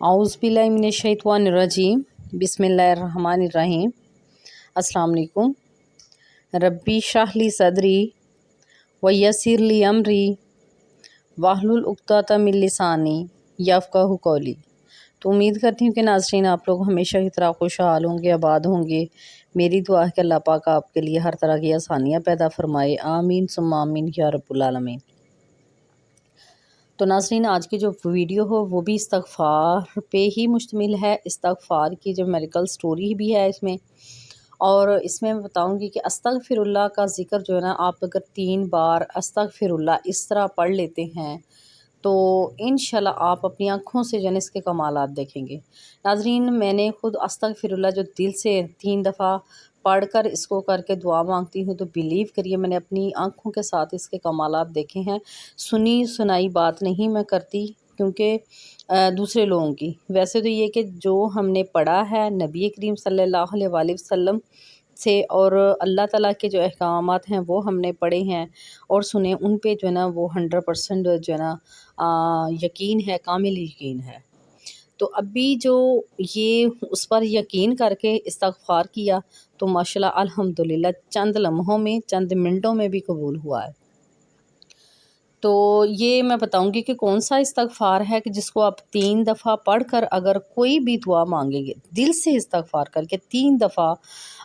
आउज़ बिल्लाहि मिनश्शैतानिर्रजीम बिस्मिल्लाहिर्रहमानिर्रहीम। अस्सलाम वालेकुम। रब्बी इश्रह ली सदरी व यस्सिर ली अमरी वाहलुल उक़दतम मिन लिसानी यफ़क़हू क़ौली। तो उम्मीद करती हूँ कि नाज़रीन आप लोग हमेशा की तरह खुशहाल होंगे, आबाद होंगे। मेरी दुआ है कि अल्लाह पाक आपके लिए हर तरह की आसानियाँ पैदा फरमाए। आमीन सुम्मा आमीन या रब्बुल आलमीन। तो नाज़रीन आज की जो वीडियो हो वो भी इस्तग़फ़ार पे ही मुश्तमिल है। इस्तग़फ़ार की जो मेडिकल स्टोरी भी है इसमें, और इसमें मैं बताऊंगी कि अस्तग़फ़िरुल्लाह का ज़िक्र जो है ना, आप अगर 3 बार अस्तग़फ़िरुल्लाह इस तरह पढ़ लेते हैं तो इंशाल्लाह आप अपनी आँखों से जो है इसके कमालात देखेंगे। नाज़रीन मैंने ख़ुद अस्तग़फ़िरुल्लाह जो दिल से 3 दफ़ा पढ़कर इसको करके दुआ मांगती हूँ, तो बिलीव करिए मैंने अपनी आँखों के साथ इसके कमालात देखे हैं। सुनी सुनाई बात नहीं मैं करती, क्योंकि दूसरे लोगों की, वैसे तो ये कि जो हमने पढ़ा है नबी करीम सल्लल्लाहु अलैहि वसल्लम से और अल्लाह ताला के जो अहकामात हैं वो हमने पढ़े हैं और सुने, उन पे जो है ना वो 100% जो है ना यकीन है, कामिल यकीन है। तो अभी जो ये उस पर यकीन करके इस्तग़फ़ार किया तो माशाल्लाह अल्हम्दुलिल्लाह चंद लम्हों में, चंद मिनटों में भी कबूल हुआ है। तो ये मैं बताऊंगी कि कौन सा इस्तग़फ़ार है कि जिसको आप 3 दफ़ा पढ़कर अगर कोई भी दुआ मांगेंगे, दिल से इस्तग़फ़ार करके 3 दफ़ा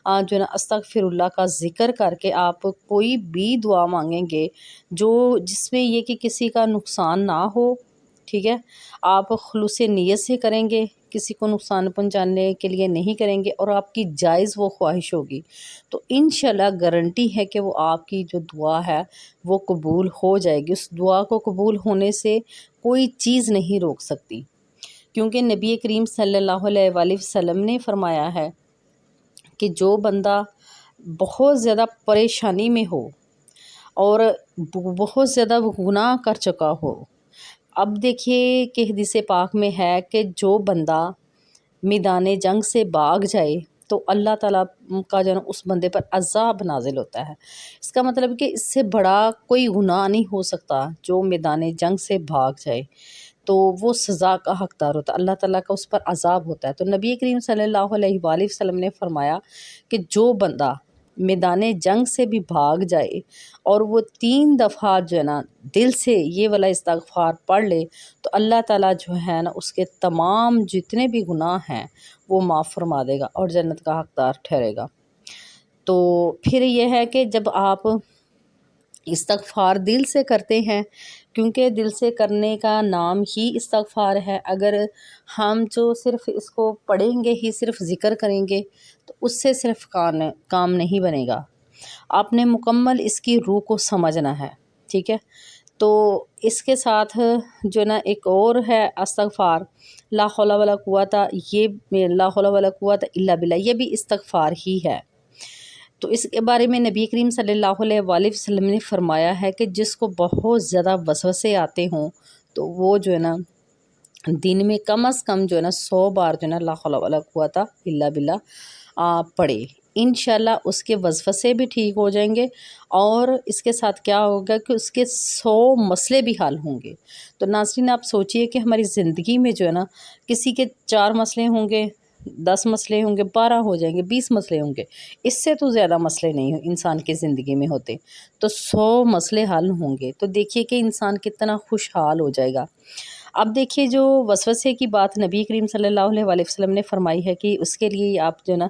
जो है ना अस्तग़फ़िरुल्लाह का ज़िक्र करके आप कोई भी दुआ मांगेंगे, जो जिसमें ये कि किसी का नुकसान ना हो, ठीक है, आप खुलूस नियत से करेंगे, किसी को नुकसान पहुंचाने के लिए नहीं करेंगे और आपकी जायज़ वो ख्वाहिश होगी, तो इंशाल्लाह गारंटी है कि वो आपकी जो दुआ है वो कबूल हो जाएगी। उस दुआ को कबूल होने से कोई चीज़ नहीं रोक सकती, क्योंकि नबी करीम सल्लल्लाहु अलैहि वसल्लम ने फरमाया है कि जो बंदा बहुत ज़्यादा परेशानी में हो और बहुत ज़्यादा गुनाह कर चुका हो, अब देखिए कि हदीस पाक में है कि जो बंदा मैदान जंग से भाग जाए तो अल्लाह ताला का जो है उस बंदे पर अज़ाब नाज़िल होता है। इसका मतलब कि इससे बड़ा कोई गुनाह नहीं हो सकता। जो मैदान जंग से भाग जाए तो वो सज़ा का हकदार होता है, अल्लाह ताला का उस पर अज़ाब होता है। तो नबी करीम सल्लल्लाहु अलैहि वसल्लम ने फरमाया कि जो बंदा मैदान जंग से भी भाग जाए और वो 3 दफ़ा जो है ना दिल से ये वाला इस्तग़फ़ार पढ़ ले, तो अल्लाह ताला जो है ना उसके तमाम जितने भी गुनाह हैं वो माफ़ फरमा देगा और जन्नत का हकदार ठहरेगा। तो फिर ये है कि जब आप इस्तग़फ़ार दिल से करते हैं, क्योंकि दिल से करने का नाम ही इस्तग़फ़ार है। अगर हम जो सिर्फ़ इसको पढ़ेंगे ही, सिर्फ़ ज़िक्र करेंगे, तो उससे सिर्फ़ काम नहीं बनेगा। आपने मुकम्मल इसकी रूह को समझना है, ठीक है। तो इसके साथ जो ना एक और है इस्तग़फ़ार ला हौला वला कुव्वता, ये ला हौला वला कुव्वता इल्ला बिल्लाह, ये भी इस्तग़फ़ार ही है। तो इसके बारे में नबी करीम सल्लल्लाहु अलैहि वसल्लम ने फरमाया है कि जिसको बहुत ज़्यादा वसवसे आते हों तो वो जो है ना दिन में कम से कम जो है ना 100 बार जो है ना ला हौला वला कुव्वता इल्ला बिल्लाह पढ़े। इंशाल्लाह उसके वसवसे भी ठीक हो जाएंगे और इसके साथ क्या होगा कि उसके 100 मसले भी हल होंगे। तो नाज़रीन आप सोचिए कि हमारी ज़िंदगी में जो है ना किसी के 4 मसले होंगे, 10 मसले होंगे, 12 हो जाएंगे, 20 मसले होंगे, इससे तो ज़्यादा मसले नहीं इंसान की ज़िंदगी में होते, तो 100 मसले हल होंगे। तो देखिए कि इंसान कितना खुशहाल हो जाएगा। अब देखिए जो वसवसे की बात नबी करीम सल्लल्लाहु अलैहि वसल्लम ने फरमाई है कि उसके लिए आप जो ना,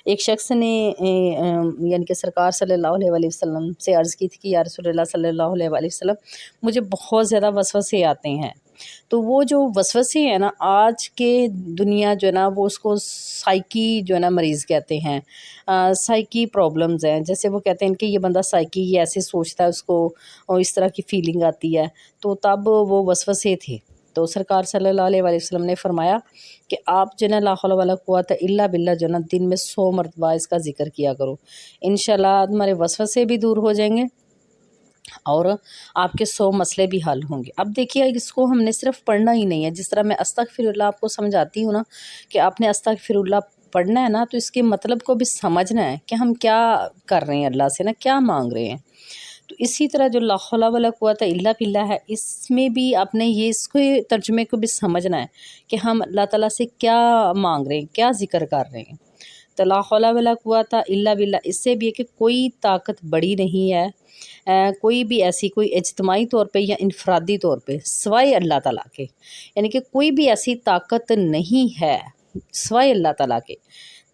एक शख्स ने यानी कि सरकार सल्लल्लाहु अलैहि वसल्लम से अर्ज़ की थी कि या रसूलल्लाह सल्लल्लाहु अलैहि वसल्लम मुझे बहुत ज़्यादा वसवसे आते हैं। तो वो जो वसवसे हैं ना, आज के दुनिया जो है ना वो उसको साइकी जो है ना मरीज़ कहते हैं, साइकी प्रॉब्लम्स हैं। जैसे वो कहते हैं कि ये बंदा साइकी, ये ऐसे सोचता है, उसको इस तरह की फीलिंग आती है, तो तब वो वसवसे थे। तो सरकार सल्लल्लाहु अलैहि वसल्लम ने फरमाया कि आप जो है ना ला हौला वला कुव्वता इल्ला बिल्लाह जो है ना दिन में 100 मरतबा इसका ज़िक्र किया करो, इंशाल्लाह तुम्हारे वसवसे भी दूर हो जाएंगे और आपके 100 मसले भी हल होंगे। अब देखिए इसको हमने सिर्फ पढ़ना ही नहीं है, जिस तरह मैं अस्तग़फ़िरुल्लाह आपको समझाती हूँ ना कि आपने अस्तग़फ़िरुल्लाह पढ़ना है ना, तो इसके मतलब को भी समझना है कि हम क्या कर रहे हैं, अल्लाह से ना क्या मांग रहे हैं। تو اسی طرح جو لا حول ولا قوت الا باللہ ہے، اس میں بھی آپ نے یہ اس کو ترجمے کو بھی سمجھنا ہے کہ ہم اللہ تعالیٰ سے کیا مانگ رہے ہیں، کیا ذکر کر رہے ہیں۔ تو لا حول ولا قوت الا باللہ اس سے بھی ہے کہ کوئی طاقت بڑی نہیں ہے، کوئی بھی ایسی کوئی اجتماعی طور پہ یا انفرادی طور پہ سوائے اللہ تعالیٰ کے، یعنی کہ کوئی بھی ایسی طاقت نہیں ہے سوائے اللہ تعالیٰ کے۔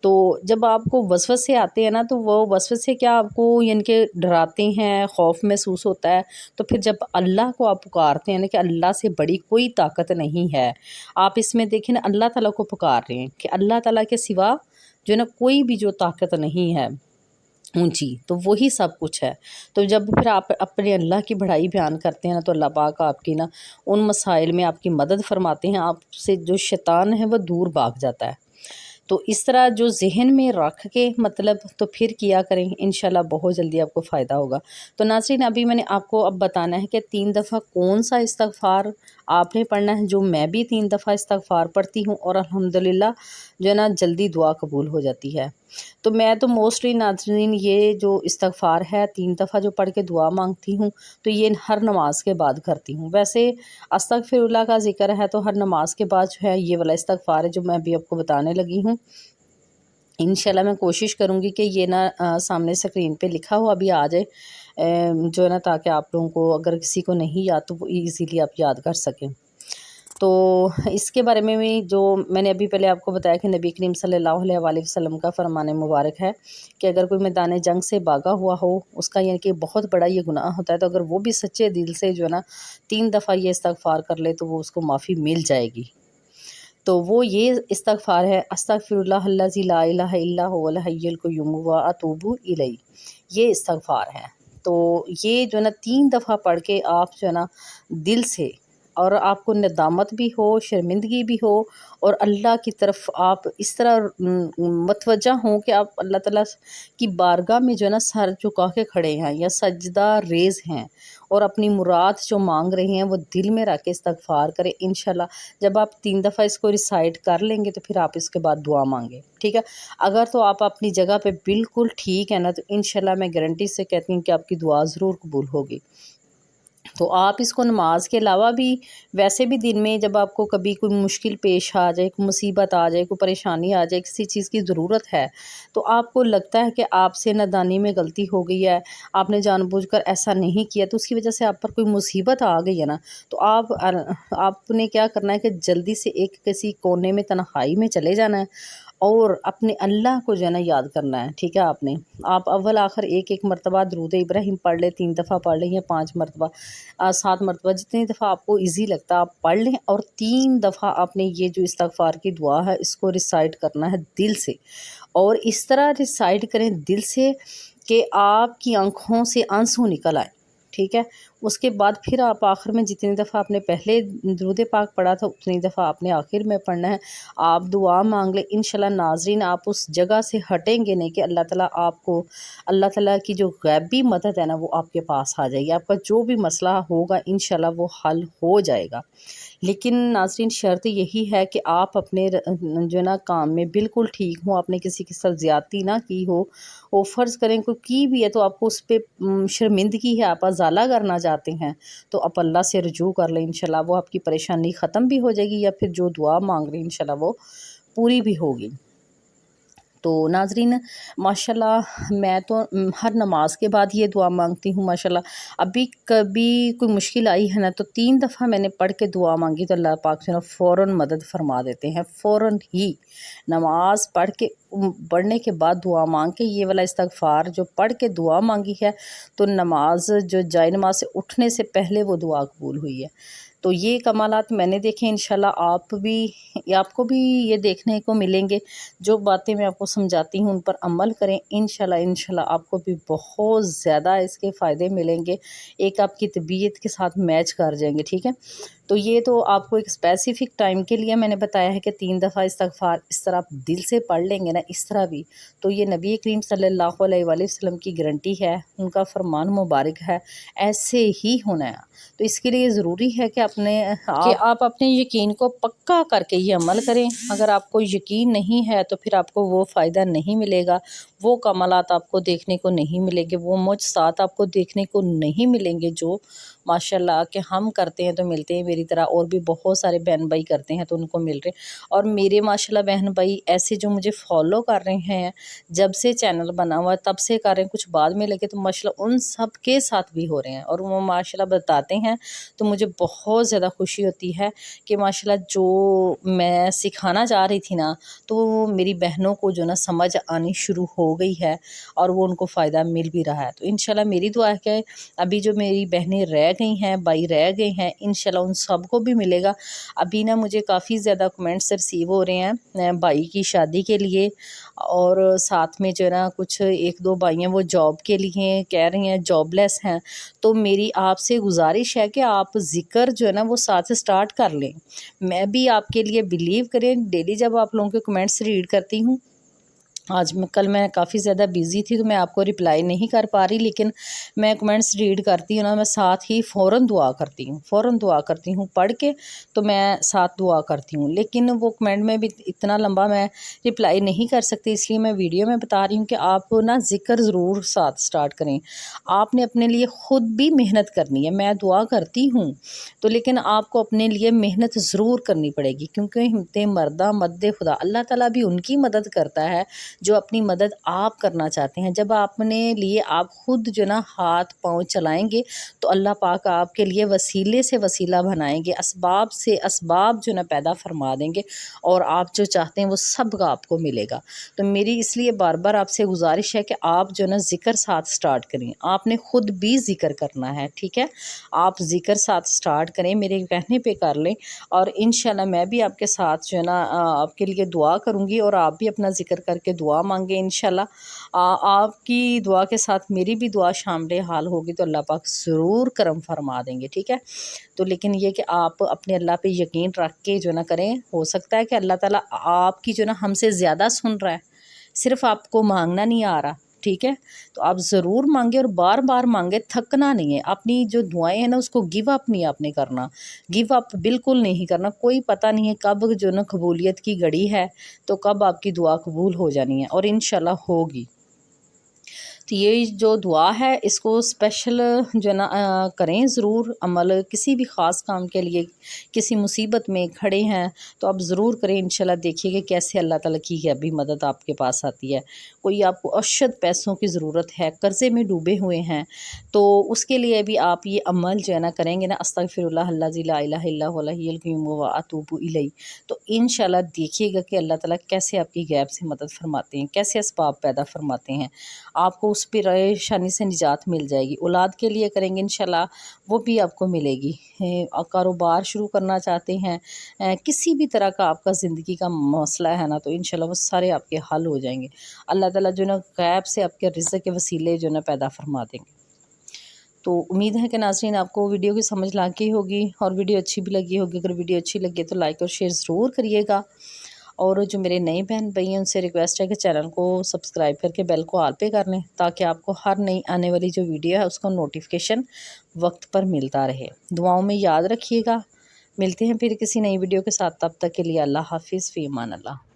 تو جب آپ کو وسوسے آتے ہیں نا، تو وہ وسوسے کیا آپ کو یعنی کہ ڈراتے ہیں، خوف محسوس ہوتا ہے، تو پھر جب اللہ کو آپ پکارتے ہیں نا کہ اللہ سے بڑی کوئی طاقت نہیں ہے، آپ اس میں دیکھیں نا اللہ تعالیٰ کو پکار رہے ہیں کہ اللہ تعالیٰ کے سوا جو ہے نا کوئی بھی جو طاقت نہیں ہے اونچی، تو وہی سب کچھ ہے۔ تو جب پھر آپ اپنے اللہ کی بڑائی بیان کرتے ہیں نا، تو اللہ پاک آپ کی نا ان مسائل میں آپ کی مدد فرماتے ہیں، آپ سے جو شیطان ہے وہ دور بھاگ جاتا ہے۔ تو اس طرح جو ذہن میں رکھ کے مطلب تو پھر کیا کریں، انشاءاللہ بہت جلدی آپ کو فائدہ ہوگا۔ تو ناظرین ابھی میں نے آپ کو اب بتانا ہے کہ 3 دفعہ کون سا استغفار آپ نے پڑھنا ہے، جو میں بھی 3 دفعہ استغفار پڑھتی ہوں اور الحمدللہ جو ہے نا جلدی دعا قبول ہو جاتی ہے۔ تو میں تو موسٹلی ناظرین یہ جو استغفار ہے 3 دفعہ جو پڑھ کے دعا مانگتی ہوں، تو یہ ہر نماز کے بعد کرتی ہوں۔ ویسے استغفر اللہ کا ذکر ہے تو ہر نماز کے بعد جو ہے یہ والا استغفار ہے جو میں ابھی آپ کو بتانے لگی ہوں۔ انشاءاللہ میں کوشش کروں گی کہ یہ نا سامنے اسکرین پہ لکھا ہوا بھی آ جائے، جو ہے نا تاکہ آپ لوگوں کو اگر کسی کو نہیں یاد تو وہ ایزیلی آپ یاد کر سکیں۔ تو اس کے بارے میں بھی جو میں نے ابھی پہلے آپ کو بتایا کہ نبی کریم صلی اللہ علیہ وآلہ وسلم کا فرمان مبارک ہے کہ اگر کوئی میدان جنگ سے بھاگا ہوا ہو، اس کا یعنی کہ بہت بڑا یہ گناہ ہوتا ہے، تو اگر وہ بھی سچے دل سے جو ہے نا 3 دفعہ یہ استغفار کر لے تو وہ اس کو معافی مل جائے گی۔ تو وہ یہ استغفار ہے، استغفر اللہ الذی لا الہ الا هو الحی القیوم واتوب الیہ، یہ استغفار ہے۔ تو یہ جو ہے نا 3 دفعہ پڑھ کے آپ جو ہے نا دل سے، اور آپ کو ندامت بھی ہو، شرمندگی بھی ہو، اور اللہ کی طرف آپ اس طرح متوجہ ہوں کہ آپ اللہ تعالیٰ کی بارگاہ میں جو ہے نا سر جھکا کے کھڑے ہیں یا سجدہ ریز ہیں، اور اپنی مراد جو مانگ رہے ہیں وہ دل میں رکھ کے استغفار کریں۔ انشاءاللہ جب آپ 3 دفعہ اس کو ریسائٹ کر لیں گے تو پھر آپ اس کے بعد دعا مانگیں، ٹھیک ہے۔ اگر تو آپ اپنی جگہ پہ بالکل ٹھیک ہے نا، تو انشاءاللہ میں گارنٹی سے کہتی ہوں کہ آپ کی دعا ضرور قبول ہوگی۔ تو آپ اس کو نماز کے علاوہ بھی ویسے بھی دن میں جب آپ کو کبھی کوئی مشکل پیش آ جائے، کوئی مصیبت آ جائے، کوئی پریشانی آ جائے، کسی چیز کی ضرورت ہے، تو آپ کو لگتا ہے کہ آپ سے نادانی میں غلطی ہو گئی ہے، آپ نے جان بوجھ کر ایسا نہیں کیا، تو اس کی وجہ سے آپ پر کوئی مصیبت آ گئی ہے نا، تو آپ نے کیا کرنا ہے کہ جلدی سے ایک کسی کونے میں تنہائی میں چلے جانا ہے اور اپنے اللہ کو جو ہے نا یاد کرنا ہے، ٹھیک ہے۔ آپ اول آخر ایک مرتبہ درود ابراہیم پڑھ لیں، 3 دفعہ پڑھ لیں یا 5 مرتبہ، 7 مرتبہ، جتنی دفعہ آپ کو ایزی لگتا ہے آپ پڑھ لیں، اور 3 دفعہ آپ نے یہ جو استغفار کی دعا ہے اس کو ریسائٹ کرنا ہے دل سے، اور اس طرح ریسائٹ کریں دل سے کہ آپ کی آنکھوں سے آنسو نکل آئیں، ٹھیک ہے۔ اس کے بعد پھر آپ آخر میں جتنی دفعہ آپ نے پہلے درود پاک پڑھا تھا اتنی دفعہ آپ نے آخر میں پڑھنا ہے، آپ دعا مانگ لیں۔ انشاءاللہ ناظرین آپ اس جگہ سے ہٹیں گے نہیں کہ اللہ تعالیٰ آپ کو، اللہ تعالیٰ کی جو غیبی مدد ہے نا وہ آپ کے پاس آ جائے گی، آپ کا جو بھی مسئلہ ہوگا انشاءاللہ وہ حل ہو جائے گا۔ لیکن ناظرین شرط یہی ہے کہ آپ اپنے جو ہے نا کام میں بالکل ٹھیک ہوں، آپ نے کسی کے ساتھ زیادتی نہ کی ہو، وہ فرض کریں کوئی کی بھی ہے تو آپ کو اس پہ شرمندگی ہے، آپ ازالہ کرنا چاہتے ہیں، تو آپ اللہ سے رجوع کر لیں، انشاءاللہ وہ آپ کی پریشانی ختم بھی ہو جائے گی، یا پھر جو دعا مانگ رہے ہیں انشاءاللہ وہ پوری بھی ہوگی۔ تو ناظرین ماشاءاللہ میں تو ہر نماز کے بعد یہ دعا مانگتی ہوں ماشاءاللہ۔ ابھی کبھی کوئی مشکل آئی ہے نا تو 3 دفعہ میں نے پڑھ کے دعا مانگی تو اللہ پاک جو ہے نا فوراً مدد فرما دیتے ہیں، فوراً ہی نماز پڑھنے کے بعد دعا مانگ کے یہ والا استغفار جو پڑھ کے دعا مانگی ہے، تو نماز جو جائے نماز سے اٹھنے سے پہلے وہ دعا قبول ہوئی ہے۔ تو یہ کمالات میں نے دیکھے، انشاءاللہ آپ کو بھی یہ دیکھنے کو ملیں گے۔ جو باتیں میں آپ کو سمجھاتی ہوں ان پر عمل کریں، انشاءاللہ آپ کو بھی بہت زیادہ اس کے فائدے ملیں گے، ایک آپ کی طبیعت کے ساتھ میچ کر جائیں گے، ٹھیک ہے۔ تو یہ تو آپ کو ایک اسپیسیفک ٹائم کے لیے میں نے بتایا ہے کہ 3 دفعہ استغفار اس طرح آپ دل سے پڑھ لیں گے نا، اس طرح بھی تو یہ نبی کریم صلی اللہ علیہ وآلہ وسلم کی گارنٹی ہے، ان کا فرمان مبارک ہے، ایسے ہی ہونا ہے۔ تو اس کے لیے ضروری ہے کہ آپ اپنے یقین کو پکا کر کے یہ عمل کریں۔ اگر آپ کو یقین نہیں ہے تو پھر آپ کو وہ فائدہ نہیں ملے گا، وہ कमालात आपको देखने को नहीं मिलेंगे, वो मुझसात आपको देखने को नहीं मिलेंगे जो माशाल्लाह कि हम करते हैं तो मिलते हैं। मेरी तरह और भी बहुत सारे बहन भाई करते हैं तो उनको मिल रहे हैं। और मेरे माशाल्लाह बहन भाई ऐसे जो मुझे फॉलो कर रहे हैं, जब से चैनल बना हुआ है तब से कर रहे हैं, कुछ बाद में लगे तो माशाल्लाह उन सब के साथ भी हो रहे हैं और वो माशाल्लाह बताते हैं तो मुझे बहुत ज़्यादा खुशी होती है कि माशाल्लाह जो मैं सिखाना चाह रही थी ना, तो वो मेरी बहनों को जो ना समझ आनी शुरू हो गई है और वो उनको फ़ायदा मिल भी रहा है। तो इंशाल्लाह मेरी दुआ है कि अभी जो मेरी बहनें रह गई हैं, भाई रह गए हैं, इंशाल्लाह उन सबको भी मिलेगा। अभी ना मुझे काफ़ी ज़्यादा कमेंट्स रिसीव हो रहे हैं भाई की शादी के लिए, और साथ में जो है ना कुछ 1-2 भाई हैं वो जॉब के लिए कह रही हैं, जॉबलेस हैं। तो मेरी आपसे गुजारिश है कि आप ज़िक्र जो है ना वो साथ स्टार्ट कर लें। मैं भी आपके लिए बिलीव करें, डेली जब आप लोगों के कमेंट्स रीड करती हूँ, कल मैं काफ़ी ज़्यादा बिज़ी थी तो मैं आपको रिप्लाई नहीं कर पा रही, लेकिन मैं कमेंट्स रीड करती हूँ ना, मैं साथ ही फ़ौरन दुआ करती हूँ, फ़ौरन दुआ करती हूँ पढ़ के, तो मैं साथ दुआ करती हूँ। लेकिन वो कमेंट में भी इतना लंबा मैं रिप्लाई नहीं कर सकती, इसलिए मैं वीडियो में बता रही हूँ कि आप ना ज़िक्र ज़रूर साथ स्टार्ट करें। आपने अपने लिए ख़ुद भी मेहनत करनी है, मैं दुआ करती हूँ तो, लेकिन आपको अपने लिए मेहनत ज़रूर करनी पड़ेगी, क्योंकि हिम्मतें मर्दा मद्दे खुदा, अल्लाह ताला भी उनकी मदद करता है जो अपनी मदद आप करना चाहते हैं। जब अपने लिए आप खुद जो ना हाथ पाँव चलाएंगे तो अल्लाह पाक आपके लिए वसीले से वसीला बनाएंगे, असबाब से असबाब जो ना पैदा फरमा देंगे और आप जो चाहते हैं वो सब का आपको मिलेगा। तो मेरी इसलिए बार बार आपसे गुजारिश है कि आप जो ना ज़िक्र साथ स्टार्ट करें, आपने ख़ुद भी ज़िक्र करना है, ठीक है। आप ज़िक्र साथ स्टार्ट करें, मेरे कहने पे कर लें, और इंशाल्लाह मैं भी आपके साथ जो है ना आपके लिए दुआ करूँगी और आप भी अपना ज़िक्र करके दुआ मांगे इंशाल्लाह। आपकी दुआ के साथ मेरी भी दुआ शामिल हाल होगी तो अल्लाह पाक ज़रूर करम फरमा देंगे, ठीक है। तो लेकिन ये कि आप अपने अल्लाह पे यकीन रख के जो ना करें, हो सकता है कि अल्लाह ताला आपकी जो ना हमसे ज़्यादा सुन रहा है, सिर्फ़ आपको मांगना नहीं आ रहा, ठीक है। तो आप ज़रूर मांगे और बार बार मांगे, थकना नहीं है। अपनी जो दुआएं हैं ना उसको गिव अप नहीं आपने करना, गिव अप बिल्कुल नहीं करना। कोई पता नहीं है कब जो ना कबूलियत की घड़ी है, तो कब आपकी दुआ कबूल हो जानी है, और इंशाल्लाह होगी। तो ये जो दुआ है इसको स्पेशल जो ना करें ज़रूर अमल, किसी भी ख़ास काम के लिए, किसी मुसीबत में खड़े हैं तो आप ज़रूर करें। इंशाल्लाह देखिएगा कैसे अल्लाह ताला की अभी मदद आपके पास आती है। कोई आपको अशद पैसों की ज़रूरत है, कर्ज़े में डूबे हुए हैं, तो उसके लिए भी आप ये अमल जो है ना करेंगे ना, अस्तगफिरुल्लाह अल्लज़ी ला इलाहा इल्ला हुवल हय्युल क़य्यूम व अतूबु इलैहि, तो इंशाल्लाह देखिएगा कि अल्लाह ताला कैसे आपकी गैब से मदद फरमाते हैं, कैसे असबाब पैदा फरमाते हैं। आपको उस परेशानी से निजात मिल जाएगी। औलाद के लिए करेंगे इंशाल्लाह वो भी आपको मिलेगी। कारोबार शुरू करना चाहते हैं, किसी भी तरह का आपका ज़िंदगी का मसला है ना, तो इंशाल्लाह वो सारे आपके हल हो जाएंगे। अल्लाह ताला जो ना गैब से आपके रिज़्क़ के वसीले जो ना पैदा फरमा देंगे। तो उम्मीद है कि नाज़रीन आपको वीडियो की समझ लग गई होगी और वीडियो अच्छी भी लगी होगी। अगर वीडियो अच्छी लगी तो लाइक और शेयर ज़रूर करिएगा। और जो मेरे नए बहन भाई हैं उनसे रिक्वेस्ट है कि चैनल को सब्सक्राइब करके बेल को ऑल पे कर लें, ताकि आपको हर नई आने वाली जो वीडियो है उसका नोटिफिकेशन वक्त पर मिलता रहे। दुआओं में याद रखिएगा। मिलते हैं फिर किसी नई वीडियो के साथ, तब तक के लिए अल्लाह हाफिज़, फ़ी अमान अल्लाह।